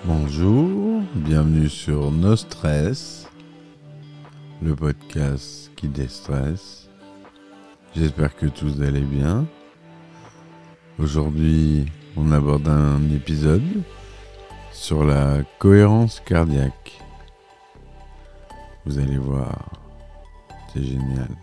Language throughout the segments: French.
Bonjour, bienvenue sur No Stress, le podcast qui déstresse. J'espère que tous allez bien. Aujourd'hui, on aborde un épisode sur la cohérence cardiaque. Vous allez voir, c'est génial.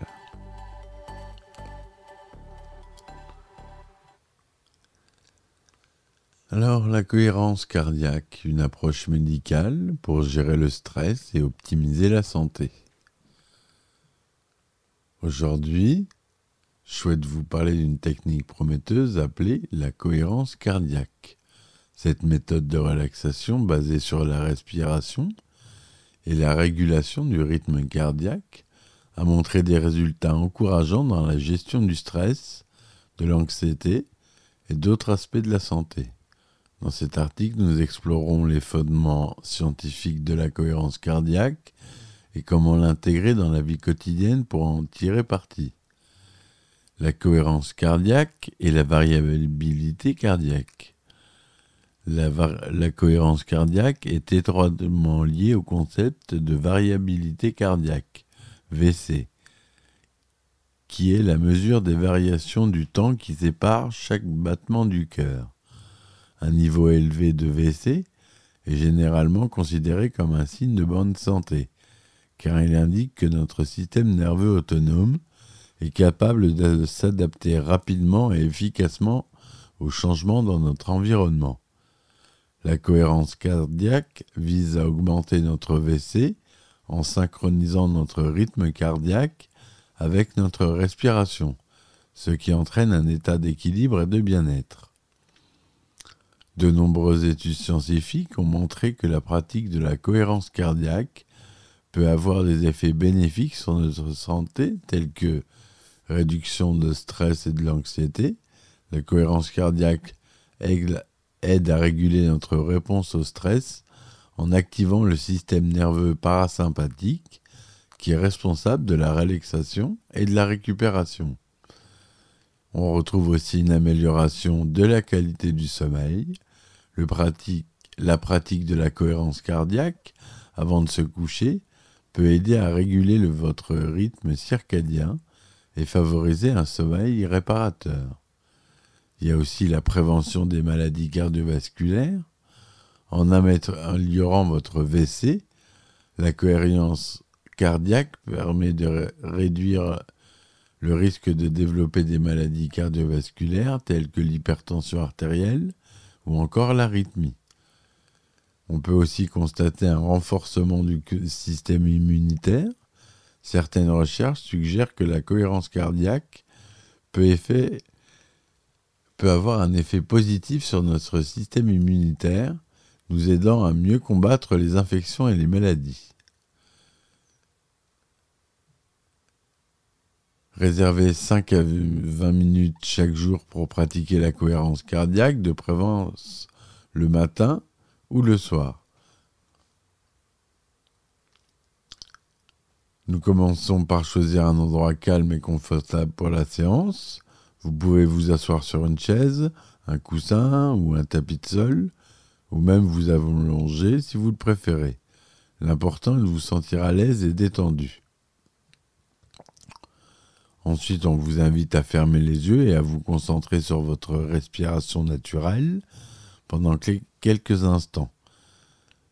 Alors, la cohérence cardiaque, une approche médicale pour gérer le stress et optimiser la santé. Aujourd'hui, je souhaite vous parler d'une technique prometteuse appelée la cohérence cardiaque. Cette méthode de relaxation basée sur la respiration et la régulation du rythme cardiaque a montré des résultats encourageants dans la gestion du stress, de l'anxiété et d'autres aspects de la santé. Dans cet article, nous explorerons les fondements scientifiques de la cohérence cardiaque et comment l'intégrer dans la vie quotidienne pour en tirer parti. La cohérence cardiaque et la variabilité cardiaque. La cohérence cardiaque est étroitement liée au concept de variabilité cardiaque, VC, qui est la mesure des variations du temps qui sépare chaque battement du cœur. Un niveau élevé de VC est généralement considéré comme un signe de bonne santé, car il indique que notre système nerveux autonome est capable de s'adapter rapidement et efficacement aux changements dans notre environnement. La cohérence cardiaque vise à augmenter notre VC en synchronisant notre rythme cardiaque avec notre respiration, ce qui entraîne un état d'équilibre et de bien-être. De nombreuses études scientifiques ont montré que la pratique de la cohérence cardiaque peut avoir des effets bénéfiques sur notre santé, tels que réduction de stress et de l'anxiété. La cohérence cardiaque aide à réguler notre réponse au stress en activant le système nerveux parasympathique qui est responsable de la relaxation et de la récupération. On retrouve aussi une amélioration de la qualité du sommeil. La pratique de la cohérence cardiaque avant de se coucher peut aider à réguler votre rythme circadien et favoriser un sommeil réparateur. Il y a aussi la prévention des maladies cardiovasculaires. En améliorant votre VC, la cohérence cardiaque permet de réduire le risque de développer des maladies cardiovasculaires telles que l'hypertension artérielle ou encore l'arythmie. On peut aussi constater un renforcement du système immunitaire. Certaines recherches suggèrent que la cohérence cardiaque peut avoir un effet positif sur notre système immunitaire, nous aidant à mieux combattre les infections et les maladies. Réservez 5 à 20 minutes chaque jour pour pratiquer la cohérence cardiaque, de préférence le matin ou le soir. Nous commençons par choisir un endroit calme et confortable pour la séance. Vous pouvez vous asseoir sur une chaise, un coussin ou un tapis de sol, ou même vous allonger si vous le préférez. L'important est de vous sentir à l'aise et détendu. Ensuite, on vous invite à fermer les yeux et à vous concentrer sur votre respiration naturelle pendant quelques instants.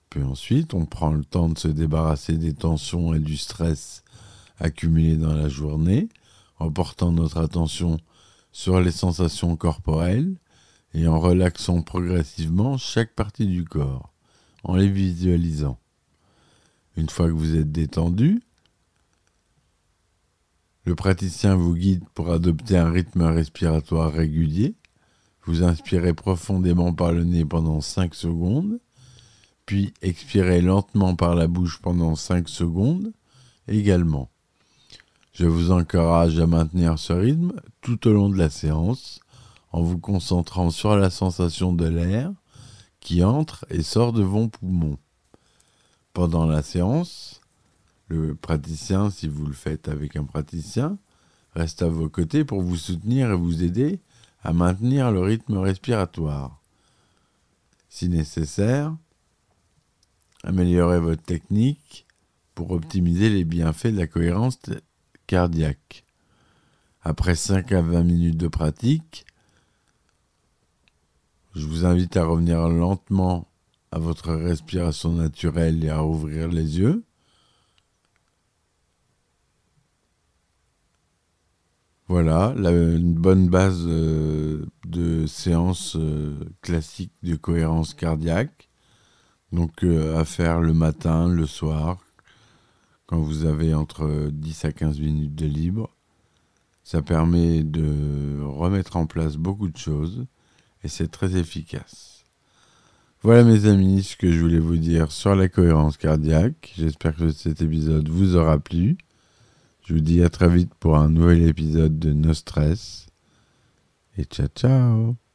Puis ensuite, on prend le temps de se débarrasser des tensions et du stress accumulés dans la journée, en portant notre attention sur les sensations corporelles et en relaxant progressivement chaque partie du corps, en les visualisant. Une fois que vous êtes détendu, le praticien vous guide pour adopter un rythme respiratoire régulier. Vous inspirez profondément par le nez pendant 5 secondes, puis expirez lentement par la bouche pendant 5 secondes également. Je vous encourage à maintenir ce rythme tout au long de la séance, en vous concentrant sur la sensation de l'air qui entre et sort de vos poumons. Pendant la séance, le praticien, si vous le faites avec un praticien, reste à vos côtés pour vous soutenir et vous aider à maintenir le rythme respiratoire. Si nécessaire, améliorez votre technique pour optimiser les bienfaits de la cohérence cardiaque. Après 5 à 20 minutes de pratique, je vous invite à revenir lentement à votre respiration naturelle et à ouvrir les yeux. Voilà, une bonne base de séance classique de cohérence cardiaque. Donc à faire le matin, le soir, quand vous avez entre 10 à 15 minutes de libre. Ça permet de remettre en place beaucoup de choses et c'est très efficace. Voilà mes amis, ce que je voulais vous dire sur la cohérence cardiaque. J'espère que cet épisode vous aura plu. Je vous dis à très vite pour un nouvel épisode de No Stress. Et ciao ciao!